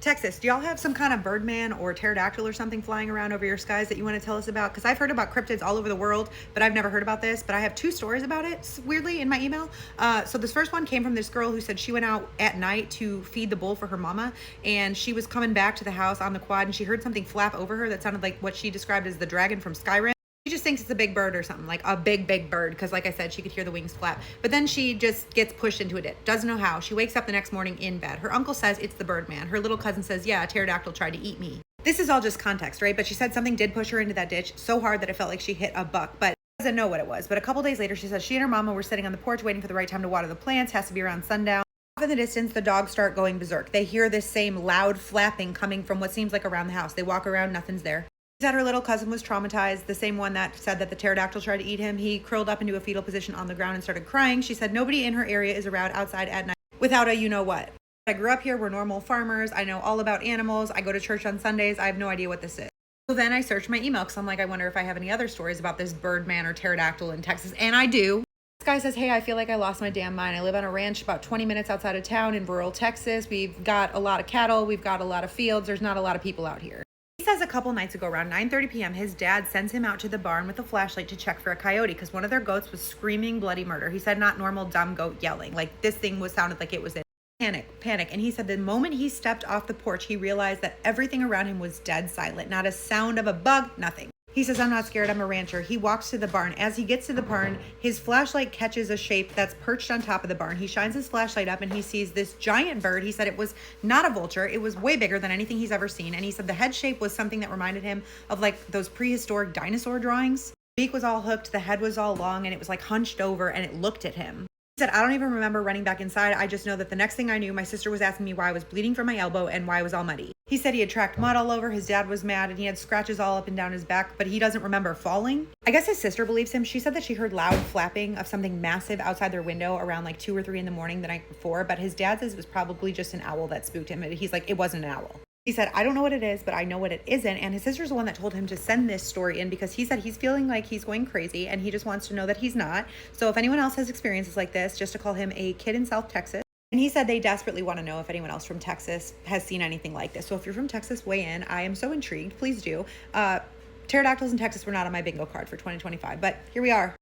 Texas, do y'all have some kind of Birdman or pterodactyl or something flying around over your skies that you want to tell us about? Because I've heard about cryptids all over the world, but I've never heard about this. But I have 2 stories about it, weirdly, in my email. So this first one came from this girl who said she went out at night to feed the bull for her mama, and she was coming back to the house on the quad, and she heard something flap over her that sounded like what she described as the dragon from Skyrim. She just thinks it's a big bird or something, like a big bird, because like I said, she could hear the wings flap. But then she just gets pushed into a ditch. Doesn't know how. She wakes up the next morning in bed. Her uncle says it's the Birdman. Her little cousin says, yeah, a pterodactyl tried to eat me. This is all just context, right? But she said something did push her into that ditch so hard that it felt like she hit a buck. But she doesn't know what it was. But a couple days later, she says she and her mama were sitting on the porch waiting for the right time to water the plants. Has to be around sundown. Off in the distance, the dogs start going berserk. They hear this same loud flapping coming from what seems like around the house. They walk around, nothing's there. She said her little cousin was traumatized, the same one that said that the pterodactyl tried to eat him. He curled up into a fetal position on the ground and started crying. She said nobody in her area is around outside at night without a you-know-what. I grew up here. We're normal farmers. I know all about animals. I go to church on Sundays. I have no idea what this is. So then I searched my email because I'm like, I wonder if I have any other stories about this Birdman or pterodactyl in Texas. And I do. This guy says, hey, I feel like I lost my damn mind. I live on a ranch about 20 minutes outside of town in rural Texas. We've got a lot of cattle. We've got a lot of fields. There's not a lot of people out here. He says a couple nights ago around 9:30 p.m. his dad sends him out to the barn with a flashlight to check for a coyote because one of their goats was screaming bloody murder. He said not normal dumb goat yelling. Like this thing sounded like it was in panic. And he said the moment he stepped off the porch, he realized that everything around him was dead silent. Not a sound of a bug, nothing. He says, I'm not scared. I'm a rancher. He walks to the barn. As he gets to the barn, his flashlight catches a shape that's perched on top of the barn. He shines his flashlight up and he sees this giant bird. He said it was not a vulture. It was way bigger than anything he's ever seen. And he said the head shape was something that reminded him of like those prehistoric dinosaur drawings. The beak was all hooked. The head was all long and it was like hunched over and it looked at him. He said, I don't even remember running back inside. I just know that the next thing I knew, my sister was asking me why I was bleeding from my elbow and why I was all muddy. He said he had tracked mud all over. His dad was mad and he had scratches all up and down his back, but he doesn't remember falling. I guess his sister believes him. She said that she heard loud flapping of something massive outside their window around like 2 or 3 in the morning the night before, but his dad says it was probably just an owl that spooked him. He's like, it wasn't an owl. He said, I don't know what it is, but I know what it isn't. And his sister's the one that told him to send this story in because he said he's feeling like he's going crazy and he just wants to know that he's not. So if anyone else has experiences like this, just to call him a kid in South Texas. And he said they desperately want to know if anyone else from Texas has seen anything like this. So if you're from Texas, weigh in. I am so intrigued. Please do. Pterodactyls in Texas were not on my bingo card for 2025, but here we are.